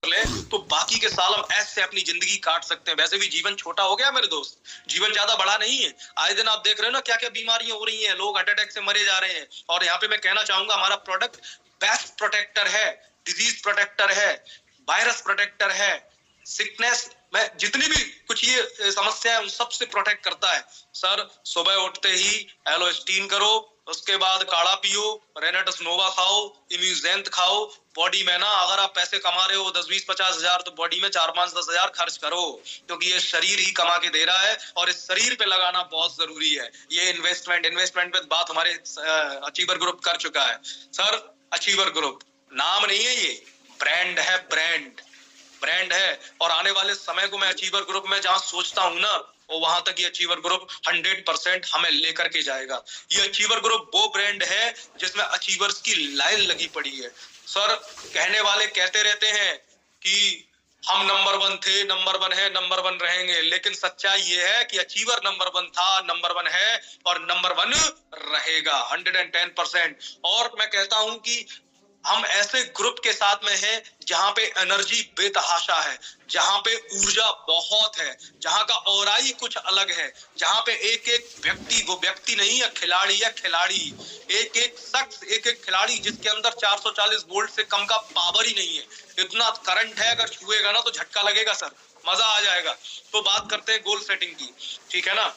ले तो बाकी के साल हम ऐसे अपनी जिंदगी काट सकते हैं। वैसे भी जीवन छोटा हो गया मेरे दोस्त, जीवन ज्यादा बड़ा नहीं है। आए दिन आप देख रहे हो ना क्या क्या बीमारियां हो रही हैं, लोग हार्ट अटैक से मरे जा रहे हैं। और यहाँ पे मैं कहना चाहूंगा हमारा प्रोडक्ट बेस्ट प्रोटेक्टर है, डिजीज प्रोटेक्टर है, वायरस प्रोटेक्टर है, सिकनेस में जितनी भी कुछ ये समस्या है उन सबसे प्रोटेक्ट करता है। सर सुबह उठते ही एलोस्टीन करो, उसके बाद काढ़ा पियो, रेनेटस नोवा खाओ, इम्यूजेंट खाओ। बॉडी में ना अगर आप पैसे कमा रहे हो 10-20-50 हजार तो बॉडी में 4-5-10 हजार खर्च करो, क्योंकि ये शरीर ही कमा के दे रहा है और इस शरीर पे लगाना बहुत जरूरी है। ये इन्वेस्टमेंट पे बात हमारे अचीवर ग्रुप कर चुका है। सर अचीवर ग्रुप नाम नहीं है, ये ब्रांड है, ब्रांड है। और आने वाले समय को मैं अचीवर ग्रुप में जहां सोचता हूं ना, और वहां तक ये अचीवर ग्रुप 100% हमें लेकर के जाएगा। ये अचीवर ग्रुप वो ब्रांड है जिसमें अचीवर्स की लाइन लगी पड़ी है। सर कहने वाले कहते रहते हैं कि हम नंबर 1 थे, नंबर 1 है, नंबर 1 रहेंगे, लेकिन सच्चाई ये है कि अचीवर नंबर 1 था, नंबर 1 है और नंबर 1 रहेगा 110%। और मैं कहता हूं कि हम ऐसे ग्रुप के साथ में हैं जहां पे एनर्जी बेतहाशा है, जहां पे ऊर्जा बहुत है, जहां का ऑरा ही कुछ अलग है, जहां पे एक एक व्यक्ति, वो व्यक्ति नहीं है, खिलाड़ी है, खिलाड़ी, एक एक शख्स, एक एक खिलाड़ी जिसके अंदर 440 वोल्ट से कम का पावर ही नहीं है। इतना करंट है, अगर छुएगा ना तो झटका लगेगा सर, मजा आ जाएगा। तो बात करते हैं गोल सेटिंग की, ठीक है ना।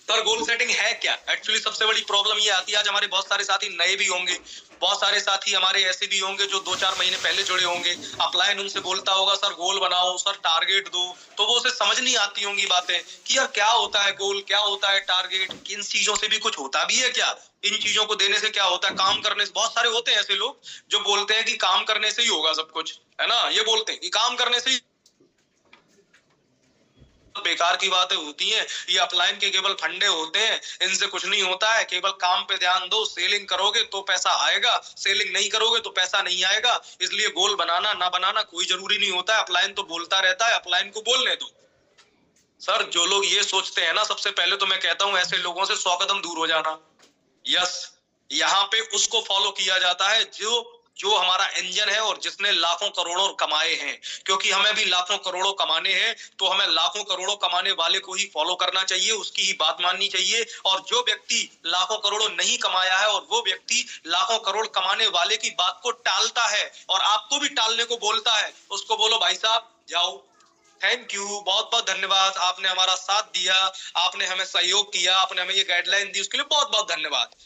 सर गोल सेटिंग है क्या? एक्चुअली सबसे बड़ी प्रॉब्लम ये आती है, आज हमारे बहुत सारे साथी नए भी होंगे, बहुत सारे साथी हमारे ऐसे भी होंगे जो 2-4 महीने पहले जुड़े होंगे। अपलाइन उनसे बोलता होगा सर गोल बनाओ, सर टारगेट दो, तो वो उसे समझ नहीं आती होंगी बातें कि यार क्या होता है गोल, क्या होता है टारगेट, किन चीजों से भी कुछ होता भी है क्या, इन चीजों को देने से क्या होता है, काम करने से। बहुत सारे होते हैं ऐसे लोग जो बोलते हैं कि काम करने से ही होगा सब कुछ, है ना, ये बोलते हैं कि काम करने से ही, बेकार की बातें होती हैं। ये अपलाइन के केवल फंडे होते हैं, इनसे कुछ नहीं होता है। केवल काम पे ध्यान दो, सेलिंग करोगे तो पैसा आएगा, सेलिंग नहीं करोगे तो पैसा नहीं आएगा। इसलिए गोल बनाना ना बनाना कोई जरूरी नहीं होता है, अपलाइन तो बोलता रहता है, अपलाइन को बोलने दो। सर जो लोग ये सोचते हैं ना, सबसे पहले तो मैं कहता हूं ऐसे लोगों से 100 कदम दूर हो जाना। यस, यहाँ पे उसको फॉलो किया जाता है जो हमारा इंजन है और जिसने लाखों करोड़ों कमाए हैं, क्योंकि हमें भी लाखों करोड़ों कमाने हैं, तो हमें लाखों करोड़ों कमाने वाले को ही फॉलो करना चाहिए, उसकी ही बात माननी चाहिए। और जो व्यक्ति लाखों करोड़ों नहीं कमाया है और वो व्यक्ति लाखों करोड़ कमाने वाले की बात को टालता है और आपको भी टालने को बोलता है, उसको बोलो भाई साहब जाओ, थैंक यू, बहुत बहुत धन्यवाद, आपने हमारा साथ दिया, आपने हमें सहयोग किया, आपने हमें ये गाइडलाइन दी, उसके लिए बहुत बहुत धन्यवाद।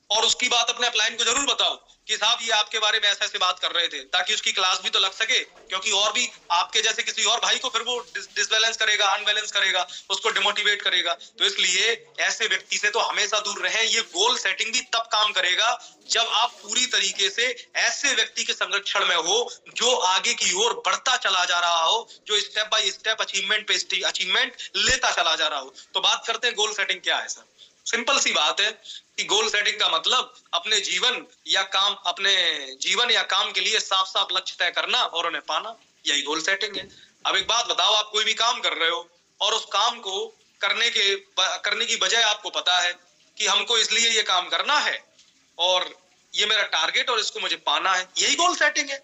और उसकी बात अपने अपलाइन को जरूर बताओ कि साहब ये आपके बारे में ऐसे ऐसे बात कर रहे थे, ताकि उसकी क्लास भी तो लग सके, क्योंकि और भी आपके जैसे किसी और भाई को फिर वो डिसबैलेंस करेगा, अनबैलेंस करेगा, उसको डिमोटिवेट करेगा। तो इसलिए ऐसे व्यक्ति से तो हमेशा दूर रहें। ये गोल सेटिंग भी तब काम करेगा जब आप पूरी तरीके से ऐसे व्यक्ति के संरक्षण में हो जो आगे की ओर बढ़ता चला जा रहा हो, जो स्टेप बाय स्टेप अचीवमेंट पे अचीवमेंट लेता चला जा रहा हो। तो बात करते हैं गोल सेटिंग क्या है। सर सिंपल सी बात है कि गोल सेटिंग का मतलब अपने जीवन या काम के लिए साफ साफ लक्ष्य तय करना और उन्हें पाना, यही गोल सेटिंग है। अब एक बात बताओ, आप कोई भी काम कर रहे हो और उस काम को करने की बजाय आपको पता है कि हमको इसलिए ये काम करना है और ये मेरा टारगेट और इसको मुझे पाना है, यही गोल सेटिंग है।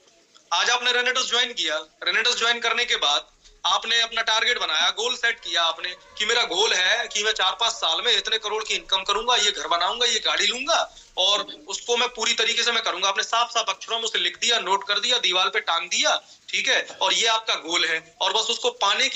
आज आपने रेनेटस ज्वाइन किया, रेनेटस ज्वाइन करने के बाद आपने अपना टारगेट बनाया, गोल सेट किया आपने कि मेरा गोल है कि मैं 4-5 साल में इतने करोड़ की इनकम करूंगा, ये घर बनाऊंगा, ये गाड़ी लूंगा और उसको मैं पूरी तरीके से मैं करूंगा। आपने साफ साफ अक्षरों में उसे लिख दिया, नोट कर दिया, दीवार पे टांग दिया, ठीक है, और ये आपका गोल है। और बस उसको पाने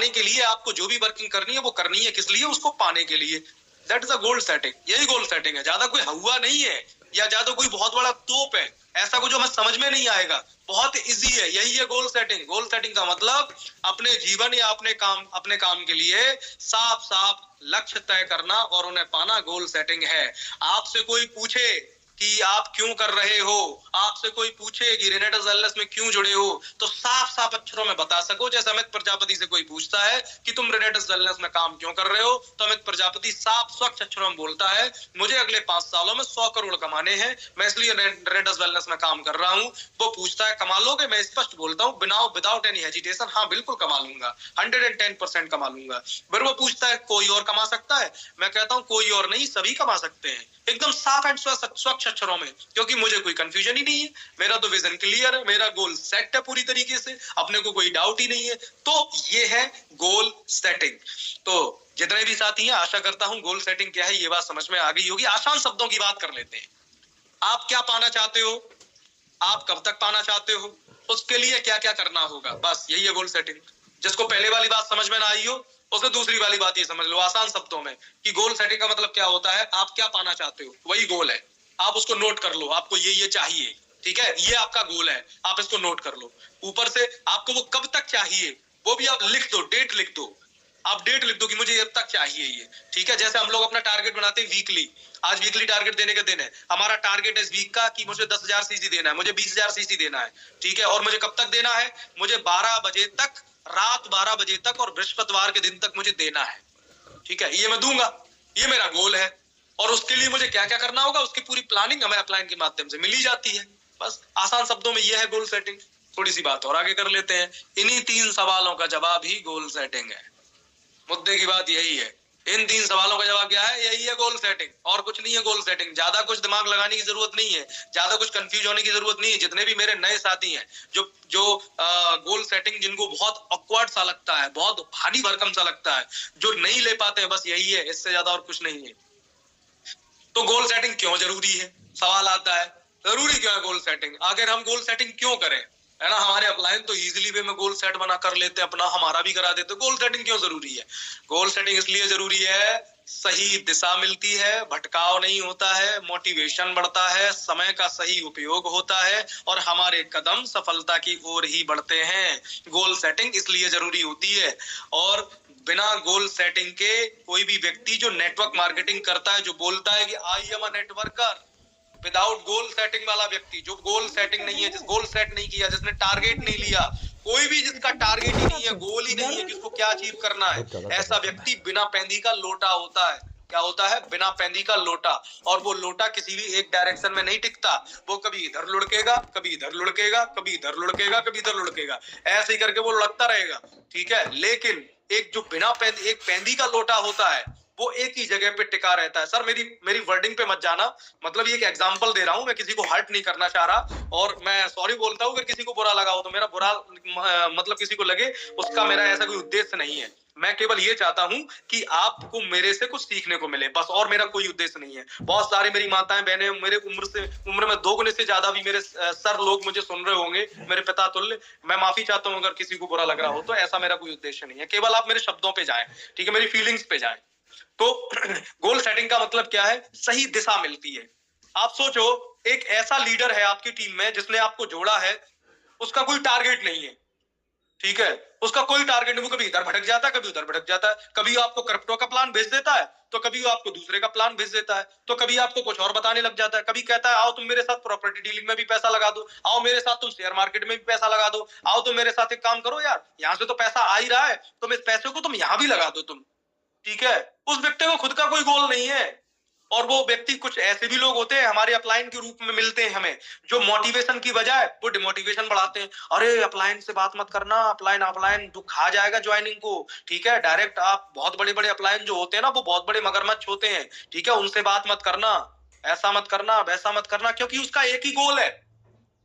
के लिए आपको जो भी वर्किंग करनी है वो करनी है, किस लिए, उसको पाने के लिए। That is a goal setting, यही गोल सेटिंग है। ज्यादा कोई हुआ नहीं है या ज्यादा कोई बहुत बड़ा तोप है, ऐसा कुछ हमें समझ में नहीं आएगा, बहुत इजी है, यही है गोल सेटिंग। गोल सेटिंग का मतलब अपने जीवन या अपने काम के लिए साफ साफ लक्ष्य तय करना और उन्हें पाना, गोल सेटिंग है। आपसे कोई पूछे कि आप क्यों कर रहे हो, आपसे कोई पूछे कि रेनेटस वेलनेस में क्यों जुड़े हो, तो साफ साफ अक्षरों में बता सको। जैसे अमित प्रजापति से कोई पूछता है कि तुम रेनेटस वेलनेस में काम क्यों कर रहे हो, तो अमित प्रजापति साफ स्वच्छ अक्षरों में बोलता है मुझे अगले 5 सालों में 100 करोड़ कमाने हैं, मैं इसलिए रेनेटस वेलनेस में काम कर रहा हूं। वो पूछता है कमा लोगे, मैं स्पष्ट बोलता हूं विदाउट एनी हेजिटेशन, हाँ बिल्कुल कमा लूंगा, 110% कमा लूंगा। फिर वो पूछता है कोई और कमा सकता है, मैं कहता हूं कोई और नहीं, सभी कमा सकते हैं, एकदम साफ एंड स्वच्छ अक्षरों में, क्योंकि मुझे कोई कंफ्यूजन ही नहीं है, मेरा तो विजन क्लियर है, मेरा गोल सेट है पूरी तरीके से, अपने को कोई डाउट ही नहीं है। तो ये है गोल सेटिंग। तो जितने भी साथी हैं, आशा करता हूं गोल सेटिंग क्या है ये बात समझ में आ गई होगी। आसान शब्दों की बात कर लेते हैं। आप क्या पाना चाहते हो, आप कब तक पाना चाहते हो, उसके लिए क्या क्या करना होगा, बस यही है गोल सेटिंग। जिसको पहले वाली बात समझ में ना आई हो, उसे दूसरी वाली बात ये समझ लो आसान शब्दों में कि गोल सेटिंग का मतलब क्या होता है। आप क्या पाना चाहते हो, वही गोल है। आप उसको नोट कर लो, आपको ये चाहिए, ठीक है, ये आपका गोल है, आप इसको नोट कर लो। ऊपर से आपको वो कब तक चाहिए वो भी आप लिख दो, डेट लिख दो। आप डेट लिख दो कि मुझे अब तक चाहिए ये, ठीक है। जैसे हम लोग अपना टारगेट बनाते हैं वीकली, आज वीकली टारगेट देने का दिन है, हमारा टारगेट है इस वीक का कि मुझे 10,000 सीसी देना है, मुझे 20,000 सीसी देना है, ठीक है। और मुझे कब तक देना है, मुझे 12 बजे तक, रात 12 बजे तक और बृहस्पतिवार के दिन तक मुझे देना है, ठीक है। ये मैं दूंगा, ये मेरा गोल है। और उसके लिए मुझे क्या क्या करना होगा, उसकी पूरी प्लानिंग हमें अपलाइन के माध्यम से मिल ही जाती है। बस आसान शब्दों में ये है गोल सेटिंग। थोड़ी सी बात और आगे कर लेते हैं। इन्हीं 3 सवालों का जवाब ही गोल सेटिंग है। मुद्दे की बात यही है, इन 3 सवालों का जवाब क्या है, यही है गोल सेटिंग, और कुछ नहीं है गोल सेटिंग। ज्यादा कुछ दिमाग लगाने की जरूरत नहीं है, ज्यादा कुछ कंफ्यूज होने की जरूरत नहीं है। जितने भी मेरे नए साथी हैं जो गोल सेटिंग जिनको बहुत ऑकवर्ड सा लगता है, बहुत भारी भरकम सा लगता है, जो नहीं ले पाते हैं, बस यही है, इससे ज्यादा और कुछ नहीं है। तो गोल सेटिंग क्यों जरूरी है, सवाल आता है, जरूरी क्यों है गोल सेटिंग, आखिर हम गोल सेटिंग क्यों करें, है ना। हमारे अपलाइन तो इजीली वे में गोल सेट बना कर लेते हैं, अपना हमारा भी करा देते। गोल सेटिंग क्यों जरूरी है, गोल सेटिंग इसलिए जरूरी है, सही दिशा मिलती है, भटकाव नहीं होता है, मोटिवेशन बढ़ता है, समय का सही उपयोग होता है और हमारे कदम सफलता की ओर ही बढ़ते हैं। गोल सेटिंग इसलिए जरूरी होती है। और बिना गोल सेटिंग के कोई भी व्यक्ति जो नेटवर्क मार्केटिंग करता है, जो बोलता है कि I am a networker, without goal setting वाला व्यक्ति, जो गोल सेटिंग नहीं है, जिस गोल सेट नहीं किया, जिसने टारगेट नहीं लिया, कोई भी जिसका टारगेट ही नहीं है, गोल ही नहीं है, किसको क्या अचीव करना है, ऐसा व्यक्ति बिना पैंदी का लोटा होता है। क्या होता है, बिना पैंदी का लोटा। और वो लोटा किसी भी एक डायरेक्शन में नहीं टिकता, वो कभी इधर लुढ़केगा, कभी इधर लुढ़केगा, कभी इधर लुढ़केगा, कभी इधर लुढ़केगा, ऐसे ही करके वो लुढ़कता रहेगा, ठीक है। लेकिन एक जो बिना पैंदी, एक पैंदी का लोटा होता है, वो एक ही जगह पे टिका रहता है। सर मेरी वर्डिंग पे मत जाना, मतलब ये एक एग्जांपल दे रहा हूं, मैं किसी को हर्ट नहीं करना चाह रहा, और मैं सॉरी बोलता हूं अगर किसी को बुरा लगा हो तो। मेरा बुरा मतलब किसी को लगे, उसका मेरा ऐसा कोई उद्देश्य नहीं है। मैं केवल ये चाहता हूं कि आपको मेरे से कुछ सीखने को मिले, बस, और मेरा कोई उद्देश्य नहीं है। बहुत सारे मेरी माताएं बहनें, मेरे उम्र में 2 गुने से ज्यादा भी मेरे सर लोग मुझे सुन रहे होंगे, मेरे पिता तुल्य। मैं माफी चाहता हूं अगर किसी को बुरा लग रहा हो तो, ऐसा मेरा कोई उद्देश्य नहीं है। केवल आप मेरे शब्दों पे जाएं, ठीक है, मेरी फीलिंग्स पे जाएं। तो गोल सेटिंग का मतलब क्या है, सही दिशा मिलती है। आप सोचो, एक ऐसा लीडर है आपकी टीम में जिसने आपको जोड़ा है, उसका कोई टारगेट नहीं है, ठीक है, उसका कोई टारगेट नहीं, वो कभी इधर भटक जाता है, कभी उधर भटक जाता है, कभी आपको क्रिप्टो का प्लान भेज देता है, तो कभी आपको दूसरे का प्लान भेज देता है, तो कभी आपको कुछ और बताने लग जाता है, कभी कहता है आओ तुम मेरे साथ प्रॉपर्टी डीलिंग में भी पैसा लगा दो, आओ मेरे साथ तुम शेयर मार्केट में भी पैसा लगा दो, आओ तुम मेरे साथ एक काम करो यार, यहाँ से तो पैसा आ ही रहा है, तुम इस पैसे को तुम यहाँ भी लगा दो तुम, ठीक है। उस व्यक्ति को खुद का कोई गोल नहीं है। और वो व्यक्ति, कुछ ऐसे भी लोग होते हैं हमारे अपलाइन के रूप में मिलते हैं हमें, जो मोटिवेशन की बजाय वो डिमोटिवेशन बढ़ाते हैं। अरे अपलाइन से बात मत करना, अपलाइन अपलाइन तो खा जाएगा ज्वाइनिंग को, ठीक है। डायरेक्ट आप, बहुत बड़े बड़े अपलाइन जो होते हैं ना, वो बहुत बड़े मगरमच्छ होते हैं, ठीक है, उनसे बात मत करना, ऐसा मत करना, वैसा मत करना, क्योंकि उसका एक ही गोल है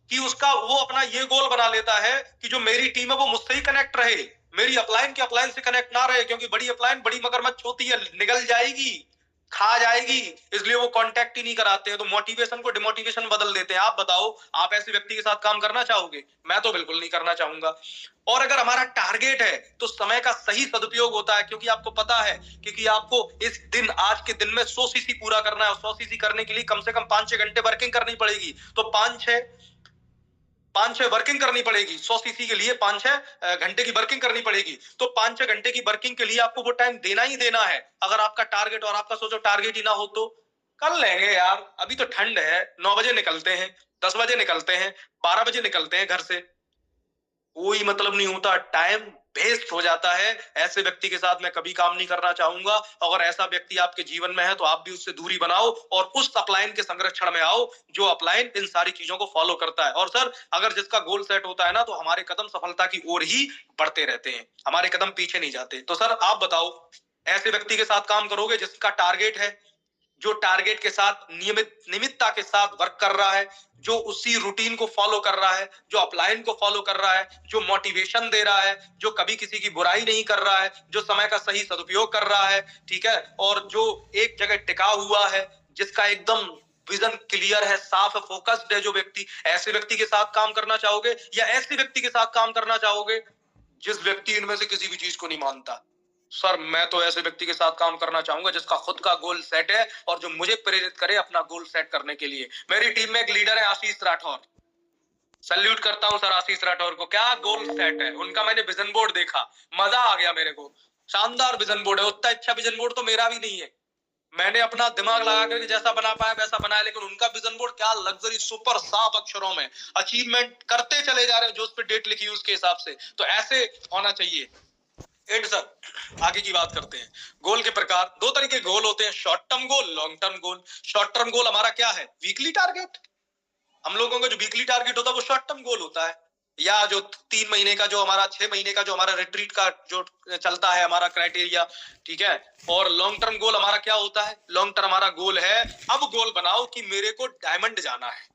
कि उसका, वो अपना ये गोल बना लेता है कि जो मेरी टीम है वो मुझसे ही कनेक्ट रहे, मेरी अपलाइन की अपलाइन से कनेक्ट ना रहे, क्योंकि बड़ी अपलाइन बड़ी मगरमच्छ होती है, निगल जाएगी, खा जाएगी, इसलिए वो कांटेक्ट ही नहीं कराते हैं। तो मोटिवेशन को डिमोटिवेशन बदल देते हैं। आप बताओ, आप ऐसे व्यक्ति के साथ काम करना चाहोगे? मैं तो बिल्कुल नहीं करना चाहूंगा। और अगर हमारा टारगेट है तो समय का सही सदुपयोग होता है, क्योंकि आपको पता है, क्योंकि आपको इस दिन, आज के दिन में 100 सीसी पूरा करना है, और 100 सीसी करने के लिए कम से कम 5-6 घंटे वर्किंग करनी पड़ेगी। तो 5-6 वर्किंग करनी पड़ेगी, 100 सीसी के लिए 5-6 घंटे की वर्किंग करनी पड़ेगी। तो 5-6 घंटे की वर्किंग के लिए आपको वो टाइम देना ही देना है। अगर आपका टारगेट, और आपका सोचो टारगेट ही ना हो तो कर लेंगे यार, अभी तो ठंड है, 9 बजे निकलते हैं, 10 बजे निकलते हैं, 12 बजे निकलते हैं घर से, कोई मतलब नहीं होता, टाइम वेस्ट हो जाता है। ऐसे व्यक्ति के साथ मैं कभी काम नहीं करना चाहूंगा। अगर ऐसा व्यक्ति आपके जीवन में है तो आप भी उससे दूरी बनाओ और उस अपलाइन के संरक्षण में आओ जो अपलाइन इन सारी चीजों को फॉलो करता है। और सर, अगर जिसका गोल सेट होता है ना, तो हमारे कदम सफलता की ओर ही बढ़ते रहते हैं, हमारे कदम पीछे नहीं जाते। तो सर आप बताओ, ऐसे व्यक्ति के साथ काम करोगे जिसका टारगेट है, जो टारगेट के साथ नियमितता के साथ वर्क कर रहा है, जो उसी रूटीन को फॉलो कर रहा है, जो अपलाइन को फॉलो कर रहा है, जो मोटिवेशन दे रहा है, जो कभी किसी की बुराई नहीं कर रहा है, जो समय का सही सदुपयोग कर रहा है, ठीक है, और जो एक जगह टिका हुआ है, जिसका एकदम विजन क्लियर है, साफ है, फोकस्ड है जो व्यक्ति, ऐसे व्यक्ति के साथ काम करना चाहोगे या ऐसे व्यक्ति के साथ काम करना चाहोगे जिस व्यक्ति इनमें से किसी भी चीज को नहीं मानता? सर मैं तो ऐसे व्यक्ति के साथ काम करना चाहूंगा जिसका खुद का गोल सेट है और जो मुझे प्रेरित करे अपना गोल सेट करने के लिए। मेरी टीम में एक लीडर है आशीष राठौर, सल्यूट करता हूं सर आशीष राठौर को, क्या गोल सेट है उनका। मैंने विजन बोर्ड देखा, मजा आ गया मेरे को, शानदार विजन बोर्ड है। उतना अच्छा विजन बोर्ड तो मेरा भी नहीं है, मैंने अपना दिमाग लगा कर जैसा बना पाया वैसा बनाया, लेकिन उनका विजन बोर्ड क्या लग्जरी, सुपर साफ अक्षरों में अचीवमेंट करते चले जा रहे हैं जो उस पर डेट लिखी उसके हिसाब से। तो ऐसे होना चाहिए। एंड सर आगे की बात करते हैं। गोल के प्रकार, दो तरीके गोल होते हैं, short term goal, long term goal. Short term goal हमारा क्या है? Weekly target. हम लोगों का जो वीकली टारगेट होता है वो शॉर्ट टर्म गोल होता है, या जो 3 महीने का, जो हमारा 6 महीने का जो हमारा रिट्रीट का जो चलता है हमारा क्राइटेरिया, ठीक है। और लॉन्ग टर्म गोल हमारा क्या होता है? लॉन्ग टर्म हमारा गोल है, अब गोल बनाओ कि मेरे को डायमंड जाना है,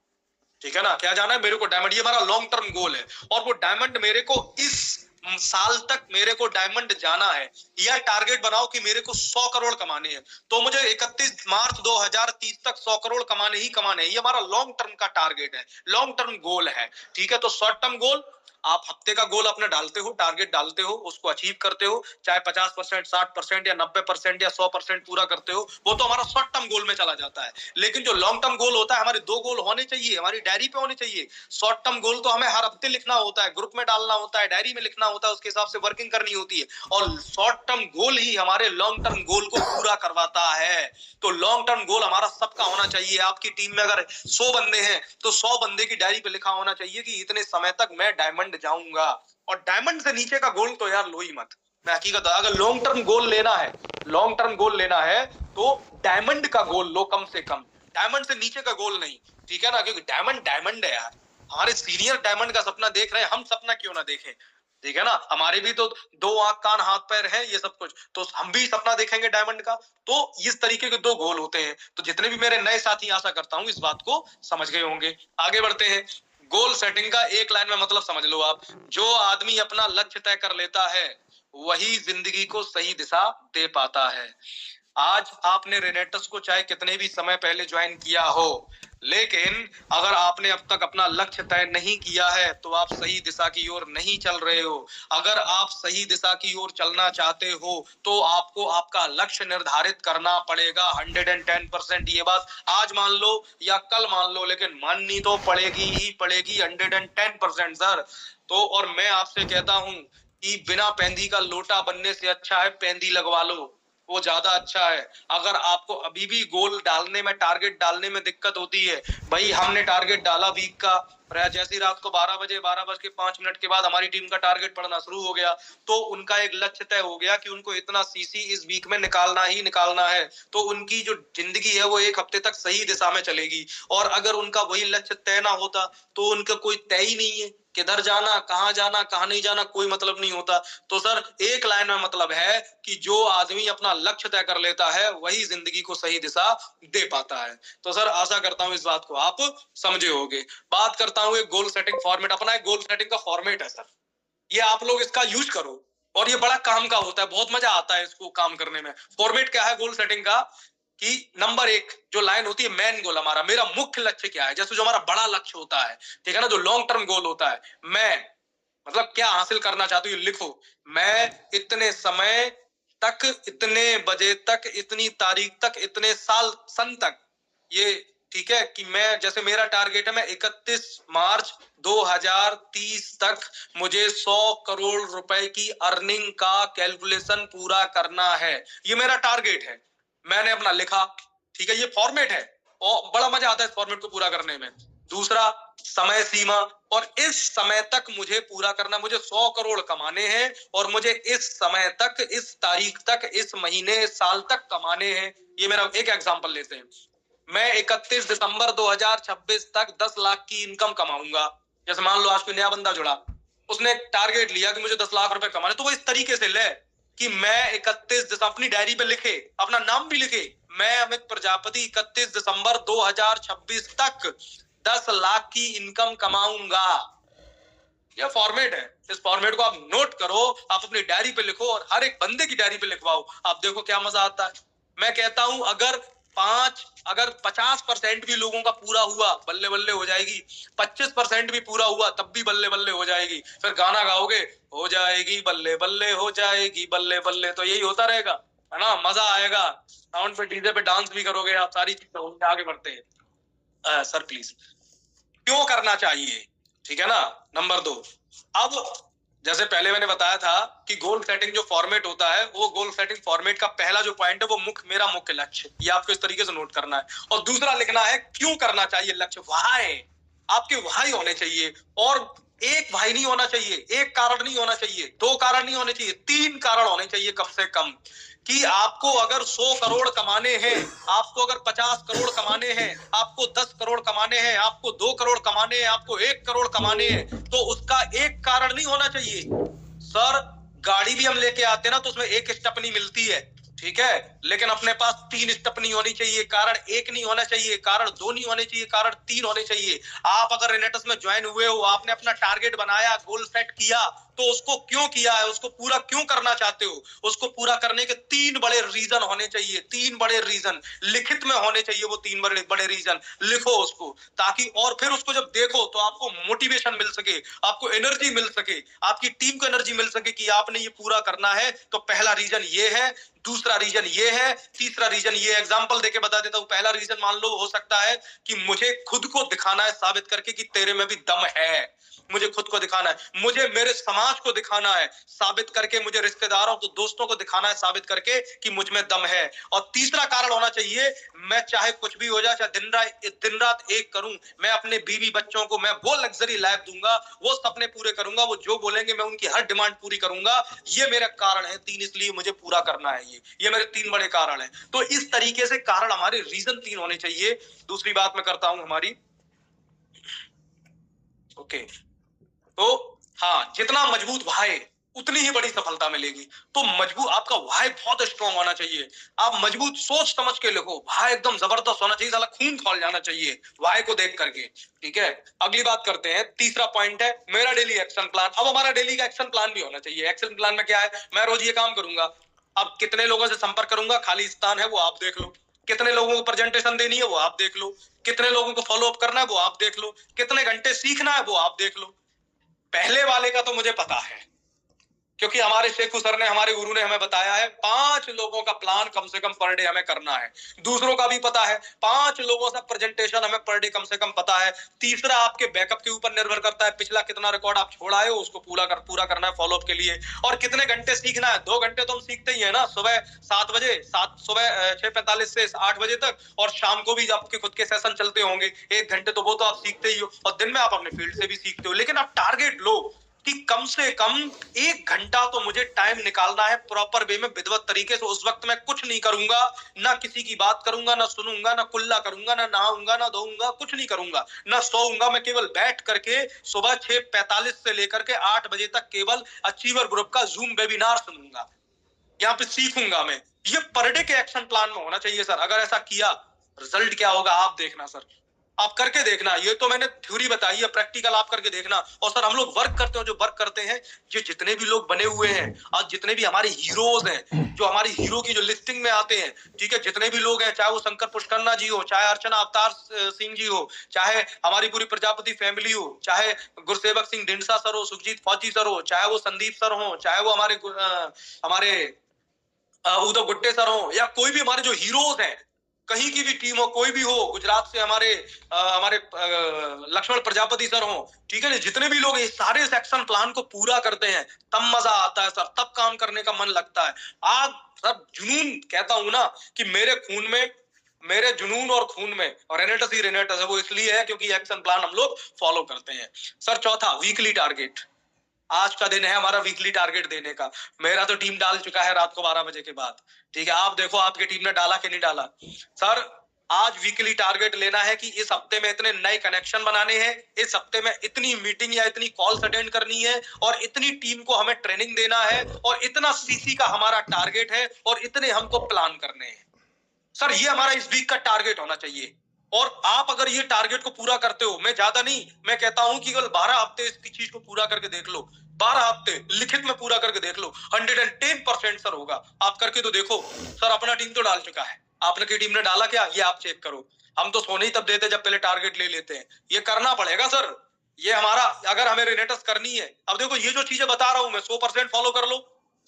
ठीक है ना, क्या जाना है? मेरे को डायमंड, ये हमारा लॉन्ग टर्म गोल है। और वो डायमंड मेरे को इस साल तक मेरे को डायमंड जाना है, या टारगेट बनाओ कि मेरे को 100 करोड़ कमाने हैं, तो मुझे 31 मार्च 2030 तक 100 करोड़ कमाने ही कमाने हैं। ये हमारा लॉन्ग टर्म का टारगेट है, लॉन्ग टर्म गोल है, ठीक है। तो शॉर्ट टर्म गोल, आप हफ्ते का गोल अपना डालते हो, टारगेट डालते हो, उसको अचीव करते हो, चाहे 50%, 60% या 90% या 100% पूरा करते हो, वो तो हमारा शॉर्ट टर्म गोल में चला जाता है। लेकिन जो लॉन्ग टर्म गोल होता है, हमारे 2 गोल होने चाहिए, हमारी डायरी पे होने चाहिए। शॉर्ट टर्म गोल तो हमें हर हफ्ते लिखना होता है, ग्रुप में डालना होता है, डायरी में लिखना होता है, उसके हिसाब से वर्किंग करनी होती है, और शॉर्ट टर्म गोल ही हमारे लॉन्ग टर्म गोल को पूरा करवाता है। तो लॉन्ग टर्म गोल हमारा सबका होना चाहिए। आपकी टीम में अगर 100 बंदे हैं तो 100 बंदे की डायरी पे लिखा होना चाहिए कि इतने समय तक मैं डायमंड जाऊंगा। और डायमंड से नीचे का गोल तो यार लो ही मत। मैं हकीकत, अगर लॉन्ग टर्म गोल लेना है, लॉन्ग टर्म गोल लेना है तो डायमंड का गोल लो कम से कम, डायमंड से नीचे का गोल नहीं, ठीक है ना, क्योंकि डायमंड डायमंड है यार। हमारे सीनियर डायमंड का सपना देख रहे हैं, हम सपना क्यों ना देखें, ठीक है ना। हमारे भी तो 2 आंख कान हाथ पैर है, ये सब कुछ, तो हम भी सपना देखेंगे डायमंड का। तो इस तरीके के 2 गोल होते हैं। तो जितने भी मेरे नए साथी, आशा करता हूं इस बात को समझ गए होंगे। आगे बढ़ते हैं। गोल सेटिंग का एक लाइन में मतलब समझ लो आप, जो आदमी अपना लक्ष्य तय कर लेता है वही जिंदगी को सही दिशा दे पाता है। आज आपने रेनेटस को चाहे कितने भी समय पहले ज्वाइन किया हो, लेकिन अगर आपने अब तक अपना लक्ष्य तय नहीं किया है तो आप सही दिशा की ओर नहीं चल रहे हो। अगर आप सही दिशा की ओर चलना चाहते हो तो आपको आपका लक्ष्य निर्धारित करना पड़ेगा 110%। ये बात आज मान लो या कल मान लो, लेकिन माननी तो पड़ेगी ही पड़ेगी 110% सर। तो और मैं आपसे कहता हूं कि बिना पेंदी का लोटा बनने से अच्छा है पेंदी लगवा लो, वो ज्यादा अच्छा है। अगर आपको अभी भी गोल डालने में, टारगेट डालने में दिक्कत होती है, भाई हमने टारगेट डाला वीक का, जैसी रात को 12:05 के बाद हमारी टीम का टारगेट पड़ना शुरू हो गया, तो उनका एक लक्ष्य तय हो गया कि उनको इतना सीसी इस वीक में निकालना ही निकालना है। तो उनकी जो जिंदगी है वो 1 हफ्ते तक सही दिशा में चलेगी। और अगर उनका वही लक्ष्य तय ना होता तो उनका कोई तय ही नहीं है, किधर जाना, कहाँ नहीं जाना, कोई मतलब नहीं होता। तो सर एक लाइन में मतलब है कि जो आदमी अपना लक्ष्य तय कर लेता है वही जिंदगी को सही दिशा दे पाता है। तो सर आशा करता हूं इस बात को आप समझे होंगे। बात करता हूं एक गोल सेटिंग फॉर्मेट, अपना एक गोल सेटिंग का फॉर्मेट है सर, ये आप लोग इसका यूज करो और ये बड़ा काम का होता है, बहुत मजा आता है इसको काम करने में। फॉर्मेट क्या है गोल सेटिंग का कि नंबर 1 जो लाइन होती है, मेन गोल हमारा, मेरा मुख्य लक्ष्य क्या है, जैसे जो हमारा बड़ा लक्ष्य होता है, ठीक है ना, जो लॉन्ग टर्म गोल होता है, मैं मतलब क्या हासिल करना चाहती हूँ, लिखो मैं इतने समय तक, इतने बजे तक, इतनी तारीख तक, इतने साल सन तक, ये ठीक है कि मैं, जैसे मेरा टारगेट है मैं 31 मार्च 2030 तक मुझे 100 करोड़ रुपए की अर्निंग का कैलकुलेशन पूरा करना है, ये मेरा टारगेट है, मैंने अपना लिखा, ठीक है, ये फॉर्मेट है और बड़ा मजा आता है इस फॉर्मेट को पूरा करने में। दूसरा समय सीमा, और इस समय तक मुझे पूरा करना, मुझे 100 करोड़ कमाने हैं और मुझे इस समय तक, इस तारीख तक, इस महीने, इस साल तक कमाने हैं। ये मेरा एक एग्जांपल लेते हैं, मैं 31 दिसंबर 2026 तक 10 लाख की इनकम कमाऊंगा। जैसे मान लो आज कोई नया बंदा जुड़ा, उसने टारगेट लिया कि मुझे 10 लाख रुपए कमाने, तो वो इस तरीके से ले कि मैं 31 दिसंबर, अपनी डायरी पे लिखे, अपना नाम भी लिखे, मैं अमित प्रजापति 31 दिसंबर 2026 तक 10 लाख की इनकम कमाऊंगा। यह फॉर्मेट है, इस फॉर्मेट को आप नोट करो, आप अपनी डायरी पे लिखो और हर एक बंदे की डायरी पे लिखवाओ। आप देखो क्या मजा आता है। मैं कहता हूं अगर 50% भी लोगों का पूरा हुआ, बल्ले बल्ले हो जाएगी। 25% भी पूरा हुआ, तब भी बल्ले बल्ले हो जाएगी। फिर गाना गाओगे, हो जाएगी बल्ले बल्ले, हो जाएगी बल्ले बल्ले, तो यही होता रहेगा, है ना। मजा आएगा, साउंड पे, डीजे पे डांस भी करोगे आप, सारी चीजें होंगी। आगे बढ़ते हैं। सर प्लीज, क्यों करना चाहिए, ठीक है ना। नंबर 2, अब जैसे पहले मैंने बताया था कि गोल सेटिंग जो फॉर्मेट होता है, वो गोल सेटिंग फॉर्मेट का पहला जो पॉइंट है वो मेरा मुख्य लक्ष्य, ये आपको इस तरीके से नोट करना है। और दूसरा लिखना है क्यों करना चाहिए, लक्ष्य, व्हाई। आपके व्हाई होने चाहिए, और एक व्हाई नहीं होना चाहिए, एक कारण नहीं होना चाहिए, 2 कारण नहीं होने चाहिए, 3 कारण होने चाहिए कम से कम। कि आपको अगर 100 करोड़ कमाने हैं, आपको अगर 50 करोड़ कमाने हैं, आपको 10 करोड़ कमाने हैं, आपको 2 करोड़ कमाने हैं, आपको 1 करोड़ कमाने हैं, तो उसका एक कारण नहीं होना चाहिए। सर, गाड़ी भी हम लेके आते हैं ना, तो उसमें एक स्टेपनी मिलती है, ठीक है, लेकिन अपने पास 3 स्टेपनी होनी चाहिए। कारण 1 नहीं होना चाहिए, कारण 2 नहीं होने चाहिए, कारण 3 होने चाहिए। आप अगर रेनेटस में ज्वाइन हुए हो, आपने अपना टारगेट बनाया, गोल सेट किया, तो उसको क्यों किया है, उसको पूरा क्यों करना चाहते हो, उसको पूरा करने के 3 बड़े रीजन होने चाहिए। 3 बड़े रीजन लिखित में होने चाहिए, वो 3 बड़े बड़े रीजन लिखो उसको, ताकि और फिर उसको जब देखो तो आपको मोटिवेशन मिल सके, आपको एनर्जी मिल सके, आपकी टीम को एनर्जी मिल सके कि आपने ये पूरा करना है। तो पहला रीजन ये है, दूसरा रीजन ये है, तीसरा रीजन ये। एग्जांपल देके बता देता हूं। पहला रीजन मान लो हो सकता है कि मुझे खुद को दिखाना है, साबित करके कि तेरे में भी दम है। मुझे खुद को दिखाना है, मुझे मेरे समाज को दिखाना है, साबित करके, मुझे रिश्तेदारों को, दोस्तों को दिखाना है, साबित करके कि मुझ में दम है। और तीसरा कारण होना चाहिए, मैं चाहे कुछ भी हो जाए, चाहे दिन रात एक करूं, मैं अपने बीवी बच्चों को मैं वो लग्जरी लाइफ दूंगा, वो सपने पूरे करूंगा, वो जो बोलेंगे मैं उनकी हर डिमांड पूरी करूंगा। ये मेरा कारण है 3, इसलिए मुझे पूरा करना है। ये मेरे 3 बड़े कारण हैं। तो इस तरीके से कारण, हमारे रीजन 3 होने चाहिए। दूसरी बात मैं करता हूं हमारी, ओके, तो हाँ, जितना मजबूत भाई उतनी ही बड़ी सफलता मिलेगी। तो मजबूत, आपका भाई बहुत स्ट्रांग होना चाहिए। आप मजबूत सोच समझ के लिखो, भाई एकदम जबरदस्त होना चाहिए, साला खून खौल जाना चाहिए भाई को देख करके, ठीक है। अगली बात करते हैं, तीसरा पॉइंट है मेरा डेली एक्शन प्लान। अब हमारा डेली का एक्शन प्लान भी होना चाहिए। एक्शन प्लान में क्या है, मैं रोज ये काम करूंगा। अब कितने लोगों से संपर्क करूंगा, खाली स्थान है वो आप देख लो। कितने लोगों को प्रेजेंटेशन देनी है वो आप देख लो। कितने लोगों को फॉलो अप करना है वो आप देख लो। कितने घंटे सीखना है वो आप देख लो। पहले वाले का तो मुझे पता है, क्योंकि हमारे शेखू सर ने, हमारे गुरु ने हमें बताया है 5 लोगों का प्लान कम से कम पर डे हमें करना है। दूसरों का भी पता है, 5 लोगों से प्रेजेंटेशन हमें पर डे कम से कम पता है। तीसरा आपके बैकअप के ऊपर निर्भर करता है, पिछला कितना रिकॉर्ड आप छोड़ आए हो, उसको पूरा करना है फॉलोअप के लिए। और कितने घंटे सीखना है, 2 घंटे तो हम सीखते ही है ना, सुबह 7 बजे, सुबह 6:45 से 8 बजे तक, और शाम को भी आपके खुद के सेशन चलते होंगे 1 घंटे, तो वो तो आप सीखते ही हो, और दिन में आप अपने फील्ड से भी सीखते हो। लेकिन आप टारगेट लो कि कम से कम 1 घंटा तो मुझे टाइम निकालना है प्रॉपर वे में, विधिवत तरीके से। उस वक्त मैं कुछ नहीं करूंगा, ना किसी की बात करूंगा, ना सुनूंगा, ना कुल्ला करूंगा, ना नहाऊंगा, ना धोऊंगा, कुछ नहीं करूंगा, ना सोऊंगा। मैं केवल बैठ करके सुबह 6:45 से लेकर के 8 बजे तक केवल अचीवर ग्रुप का जूम वेबिनार सुनूंगा, यहाँ पे सीखूंगा मैं। ये पर डे के एक्शन प्लान में होना चाहिए सर। अगर ऐसा किया, रिजल्ट क्या होगा आप देखना सर, आप करके देखना। ये तो मैंने थ्योरी बताई है, प्रैक्टिकल आप करके देखना। और सर, हम लोग वर्क करते हैं, जो वर्क करते हैं, ये जितने भी लोग बने हुए हैं, आज जितने भी हमारे हीरोज हैं, जो हमारी हीरो की जो लिस्टिंग में आते हैं, ठीक है, जितने भी लोग हैं, चाहे वो शंकर पुष्करना जी हो, चाहे अर्चना अवतार सिंह जी हो, चाहे हमारी पूरी प्रजापति फैमिली हो, चाहे गुरसेवक सिंह ढिंडसा सर हो, सुखजीत फौजी सर हो, चाहे वो संदीप सर हो, चाहे वो हमारे उद्धव गुट्टे सर हो, या कोई भी हमारे जो हीरोज हैं, कहीं की भी टीम हो, कोई भी हो, गुजरात से हमारे लक्ष्मण प्रजापति सर हो, ठीक है, जितने भी लोग, ये सारे सेक्शन प्लान को पूरा करते हैं, तब मजा आता है सर, तब काम करने का मन लगता है। आज सर, जुनून कहता हूं ना कि मेरे खून में, मेरे जुनून और खून में, और रेनेटस ही रेनेटस है, वो इसलिए है क्योंकि एक्शन प्लान हम लोग फॉलो करते हैं। सर, चौथा, वीकली टारगेट। आज का दिन है हमारा वीकली टारगेट देने का। मेरा तो टीम डाल चुका है रात को 12 बजे के बाद, ठीक है। आप देखो आपकी टीम ने डाला कि नहीं डाला। सर, आज वीकली टारगेट लेना है कि इस हफ्ते में इतने नए कनेक्शन बनाने हैं, इस हफ्ते में इतनी मीटिंग या इतनी कॉल्स अटेंड करनी है, और इतनी टीम को हमें ट्रेनिंग देना है, और इतना सीसी का हमारा टारगेट है, और इतने हमको प्लान करने हैं। सर ये हमारा इस वीक का टारगेट होना चाहिए। और आप अगर ये टारगेट को पूरा करते हो, मैं ज्यादा नहीं, मैं कहता हूं कि केवल 12 हफ्ते इसकी चीज को पूरा करके देख लो, 12 हफ्ते लिखित में पूरा करके देख लो, 110% सर होगा। आप करके तो देखो। सर अपना टीम तो डाल चुका है, आपने की टीम ने डाला क्या, ये आप चेक करो। हम तो सोने ही तब देते जब पहले टारगेट ले लेते हैं। ये करना पड़ेगा सर, ये हमारा, अगर हमें रेनेटस करनी है। अब देखो ये जो चीजें बता रहा हूं मैं, 100% फॉलो कर लो,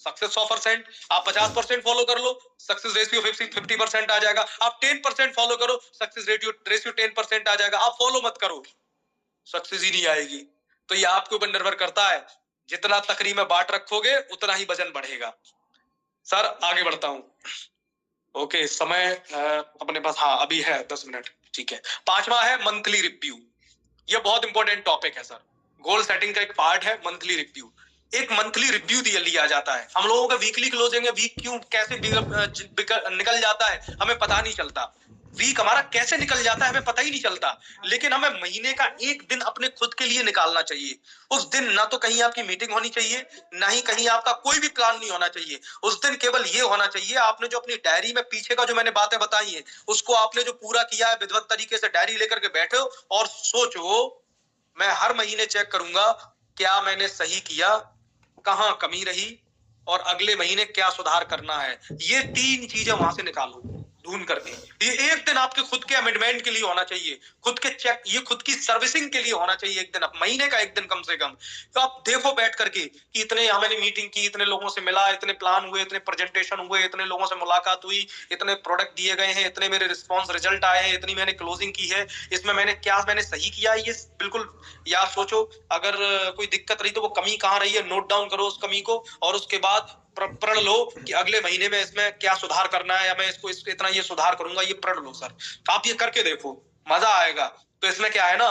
सक्सेस 100%। आप 50% फॉलो कर लो, सक्सेस रेशियो 50% आ जाएगा। आप 10% फॉलो करो, सक्सेस रेशियो 10% आ जाएगा। आप फॉलो मत करो, सक्सेस ही नहीं आएगी। तो ये आपके ऊपर निर्भर करता है, जितना तकरीर में बांट रखोगे उतना ही वजन बढ़ेगा। सर आगे बढ़ता हूं। ओके, समय अपने पास, हाँ अभी है 10 मिनट, ठीक है। पांचवा है मंथली रिव्यू। ये बहुत इंपॉर्टेंट टॉपिक है सर, गोल सेटिंग का एक पार्ट है मंथली रिव्यू। एक मंथली रिव्यू लिया जाता है। हम लोगों का वीकली क्लोजिंग है, वीक क्यों कैसे निकल जाता है हमें पता नहीं चलता। वीक हमारा कैसे निकल जाता है हमें पता ही नहीं चलता। लेकिन हमें महीने का एक दिन अपने खुद के लिए निकालना चाहिए। उस दिन ना तो कहीं आपकी मीटिंग होनी चाहिए, ना ही कहीं आपका कोई भी प्लान नहीं होना चाहिए। उस दिन केवल ये होना चाहिए, आपने जो अपनी डायरी में पीछे का जो मैंने बातें बताई है उसको आपने जो पूरा किया है, विधिवत तरीके से डायरी लेकर के बैठो और सोचो, मैं हर महीने चेक करूंगा क्या मैंने सही किया, कहां कमी रही, और अगले महीने क्या सुधार करना है। ये 3 चीजें वहां से निकालो ढूंढ करके। ये एक दिन आपके खुद के अमेंडमेंट के लिए होना चाहिए, खुद के चेक, ये खुद की सर्विसिंग के लिए होना चाहिए। एक दिन, महीने का एक दिन कम से कम। तो आप देखो बैठ करके कि इतने हमने मीटिंग की, इतने लोगों से मिला, इतने प्लान हुए, इतने प्रेजेंटेशन हुए, इतने लोगों से मुलाकात हुई, इतने प्रोडक्ट दिए गए हैं, इतने मेरे रिस्पॉन्स रिजल्ट आए हैं, इतनी मैंने क्लोजिंग की है, इसमें मैंने सही किया। ये बिल्कुल यार सोचो, अगर कोई दिक्कत रही तो वो कमी कहाँ रही है, नोट डाउन करो उस कमी को, और उसके बाद प्रण लो कि अगले महीने में इसमें क्या सुधार करना है, या मैं इसको इतना ये सुधार करूंगा, ये प्रण लो सर। आप ये करके देखो, मजा आएगा। तो इसमें क्या है ना,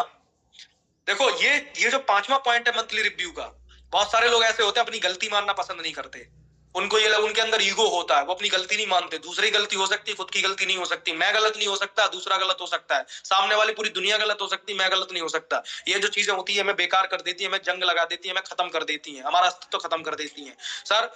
देखो ये जो पांचवा पॉइंट है मंथली रिव्यू का, बहुत सारे लोग ऐसे होते हैं अपनी गलती मानना पसंद नहीं करते। उनको ये उनके अंदर ईगो होता है, वो अपनी गलती नहीं मानते। दूसरी गलती हो सकती है, खुद की गलती नहीं हो सकती। मैं गलत नहीं हो सकता, दूसरा गलत हो सकता है, सामने वाली पूरी दुनिया गलत हो सकती, मैं गलत नहीं हो सकता। ये जो चीजें होती है हमें बेकार कर देती है, हमें जंग लगा देती है, हमें खत्म कर देती है, हमारा अस्तित्व खत्म कर देती है। सर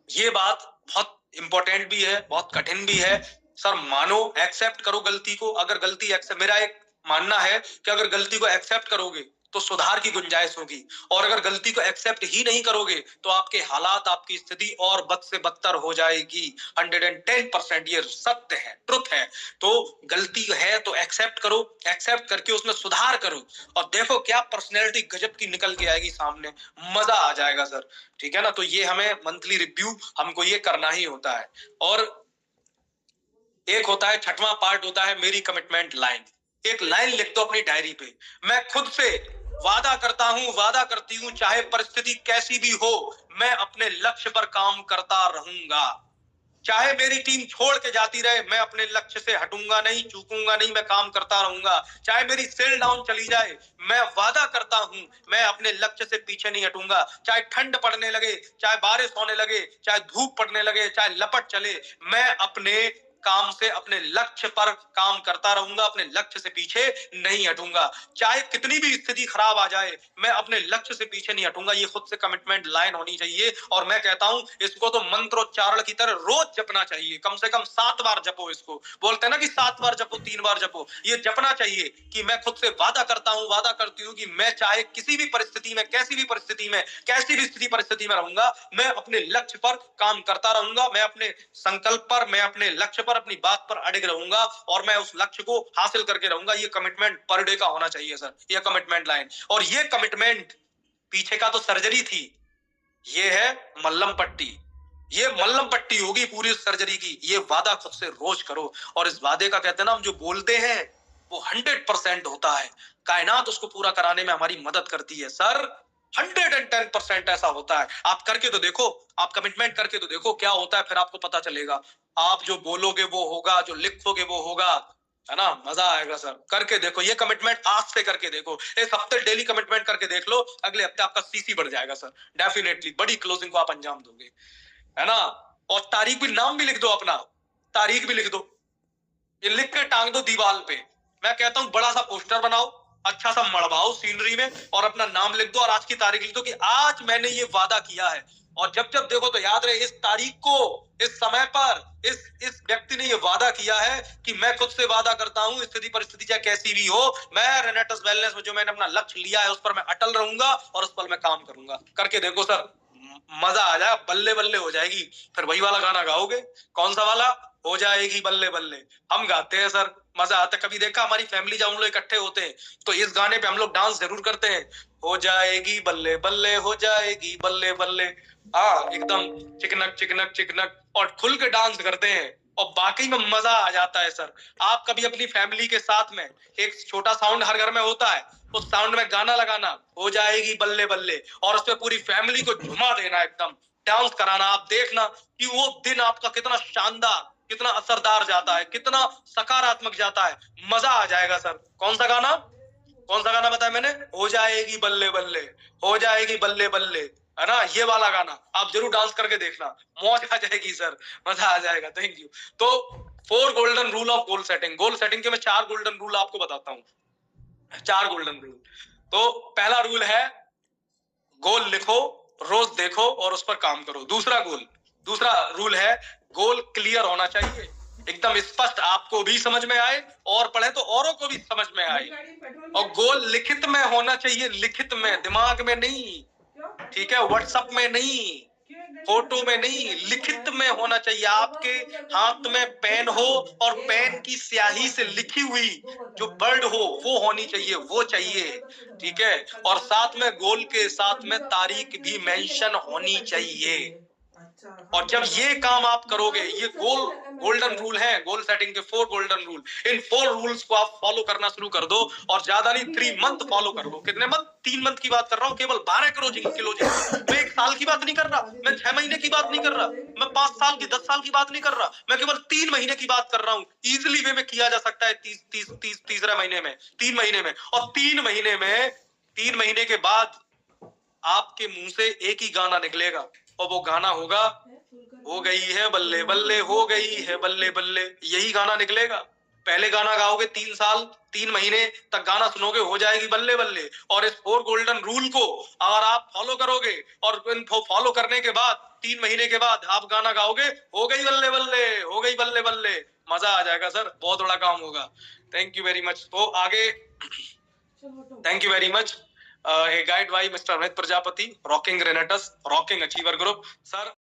ये बात बहुत इंपॉर्टेंट भी है, बहुत कठिन भी है। सर मानो, एक्सेप्ट करो गलती को। अगर गलती एक्सेप्ट, मेरा एक मानना है कि अगर गलती को एक्सेप्ट करोगे तो सुधार की गुंजाइश होगी, और अगर गलती को एक्सेप्ट ही नहीं करोगे तो आपके हालात, आपकी स्थिति और बद से बदतर हो जाएगी। 110% ये सत्य है, ट्रुथ है। तो गलती है तो एक्सेप्ट करो, एक्सेप्ट करके उसमें सुधार करो, और देखो क्या पर्सनैलिटी गजब की निकल के आएगी सामने, मजा आ जाएगा सर। ठीक है ना। तो ये हमें मंथली रिव्यू, हमको ये करना ही होता है। और एक होता है, छठवां पार्ट होता है मेरी कमिटमेंट लाइन। एक लाइन लिख दो अपनी डायरी पे, मैं खुद से वादा करता हूं, वादा करती हूं, चाहे परिस्थिति कैसी भी हो, मैं अपने लक्ष्य पर काम करता रहूंगा। चाहे मेरी टीम छोड़ के जाती रहे, मैं अपने लक्ष्य से हटूंगा नहीं, चूकूंगा नहीं, मैं काम करता रहूंगा। चाहे मेरी सेल डाउन चली जाए, मैं वादा करता हूं, मैं अपने लक्ष्य से पीछे नहीं हटूंगा। चाहे ठंड पड़ने लगे, चाहे बारिश होने लगे, चाहे धूप पड़ने लगे, चाहे लपट चले, मैं अपने काम से, अपने लक्ष्य पर काम करता रहूंगा, अपने लक्ष्य से पीछे नहीं हटूंगा। चाहे कितनी भी स्थिति खराब आ जाए, मैं अपने लक्ष्य से पीछे नहीं हटूंगा। ये खुद से कमिटमेंट लाइन होनी चाहिए। और मैं कहता हूं इसको तो मंत्रोच्चारण की तरह रोज जपना चाहिए, कम से कम 7 बार जपो इसको। बोलते हैं ना कि 7 बार जपो, 3 बार जपो, ये जपना चाहिए कि मैं खुद से वादा करता हूं, वादा करती हूं कि मैं चाहे किसी भी परिस्थिति में, कैसी भी परिस्थिति में, कैसी भी स्थिति परिस्थिति में रहूंगा, मैं अपने लक्ष्य पर काम करता रहूंगा, मैं अपने संकल्प पर, मैं अपने लक्ष्य पर, अपनी बात पर अड़िग रहूंगा, और मैं उस लक्ष्य को हासिल करके रहूंगा। ये कमिटमेंट पर डे का होना चाहिए सर, ये कमिटमेंट लाइन। और ये कमिटमेंट, पीछे का तो सर्जरी थी, ये है मल्लम पट्टी। ये मल्लम पट्टी होगी पूरी सर्जरी की। ये वादा खुद से रोज करो, और इस वादे का कहते हैं ना, हम जो बोलते हैं वो 100% होता है। कायनात उसको पूरा कराने में हमारी मदद करती है सर। 110% ऐसा होता है। आप करके तो देखो, आप कमिटमेंट करके तो देखो क्या होता है, फिर आपको पता चलेगा। आप जो बोलोगे वो होगा, जो लिखोगे वो होगा, है ना। मजा आएगा सर, करके देखो। ये कमिटमेंट आज से करके देखो, इस हफ्ते डेली कमिटमेंट करके देख लो, अगले हफ्ते आपका सीसी बढ़ जाएगा सर। डेफिनेटली बड़ी क्लोजिंग को आप अंजाम दोगे, है ना। और तारीख भी, नाम भी लिख दो अपना, तारीख भी लिख दो, ये लिख के टांग दो दीवार पे। मैं कहता हूं बड़ा सा पोस्टर बनाओ, अच्छा सा मड़वाओ सीनरी में, और अपना नाम लिख दो, और आज की तारीख लिख दो कि आज मैंने ये वादा किया है, और जब जब देखो तो याद रहे इस तारीख को, इस समय पर इस व्यक्ति ने ये वादा किया है कि मैं खुद से वादा करता हूं, स्थिति परिस्थिति चाहे कैसी भी हो, मैं रेनेटस वेलनेस में जो मैंने अपना लक्ष्य लिया है उस पर मैं अटल रहूंगा और उस पर मैं काम करूंगा। करके देखो सर, मजा आ जाएगा, बल्ले बल्ले हो जाएगी। फिर वही वाला गाना गाओगे। कौन सा वाला? हो जाएगी बल्ले बल्ले। हम गाते हैं सर, मजा आता है। कभी देखा हमारी फैमिली जब हम लोग इकट्ठे होते हैं तो इस गाने पे हम लोग डांस जरूर करते हैं। हो जाएगी बल्ले बल्ले, हो जाएगी बल्ले बल्ले। हाँ, एकदम चिकनक चिकनक चिकनक, और खुल के डांस करते हैं और बाकी में मजा आ जाता है सर। आप कभी अपनी फैमिली के साथ में, एक छोटा साउंड हर घर में होता है, उस साउंड में गाना लगाना, हो जाएगी बल्ले बल्ले, और उस पे पूरी फैमिली को झुमा देना, एकदम डांस कराना। आप देखना कि वो दिन आपका कितना शानदार, कितना असरदार जाता है, कितना सकारात्मक जाता है। मजा आ जाएगा सर। कौन सा गाना? कौन सा गाना बताया मैंने? हो जाएगी बल्ले बल्ले, हो जाएगी बल्ले बल्ले, है ना? ये वाला गाना आप जरूर डांस करके देखना, मौज आ जाएगी सर, मजा आ जाएगा। Thank you. तो 4 golden rule of goal setting. Goal setting के मैं 4 गोल्डन रूल आपको बताता हूँ। 4 गोल्डन रूल। तो पहला रूल है, गोल लिखो, रोज देखो और उस पर काम करो। दूसरा रूल है, गोल क्लियर होना चाहिए, एकदम स्पष्ट, आपको भी समझ में आए और पढ़े तो औरों को भी समझ में आए। और गोल लिखित में होना चाहिए, लिखित में, दिमाग में नहीं, ठीक है? व्हाट्सएप में नहीं, फोटो में नहीं, लिखित में होना चाहिए। आपके हाथ में पेन हो और पेन की स्याही से लिखी हुई जो वर्ड हो वो होनी चाहिए, वो चाहिए, ठीक है? और साथ में गोल के साथ में तारीख भी मेंशन होनी चाहिए। और जब ये काम आप करोगे, ये गोल्डन रूल है, गोल सेटिंग के 4 गोल्डन रूल। इन 4 रूल्स को आप फॉलो करना शुरू कर दो, और ज्यादा नहीं 3 मंथ फॉलो कर लो। कितने मंथ? 3 मंथ की बात कर रहा हूँ, केवल 12 किलो की। मैं 1 साल की बात नहीं कर रहा, मैं 6 महीने की बात नहीं कर रहा, मैं 5 साल की, 10 साल की बात नहीं कर रहा, मैं केवल 3 महीने की बात कर रहा हूँ। इजिली वे में किया जा सकता है, तीसरे महीने में, 3 महीने में। और 3 महीने के बाद आपके मुंह से एक ही गाना निकलेगा, और वो गाना होगा, हो गई है बल्ले बल्ले, हो गई है बल्ले बल्ले। यही गाना निकलेगा। पहले गाना गाओगे 3 साल, 3 महीने तक गाना सुनोगे, हो जाएगी बल्ले बल्ले। और इस 4 गोल्डन रूल को अगर आप फॉलो करोगे, और इनको फॉलो करने के बाद 3 महीने के बाद आप गाना गाओगे, हो गई बल्ले बल्ले, हो गई बल्ले बल्ले, मजा आ जाएगा सर, बहुत बड़ा काम होगा। Thank you very much. तो आगे, thank you very much. Guide by mister Amit Prajapati, rocking रेनेटस, रॉकिंग अचीवर ग्रुप सर।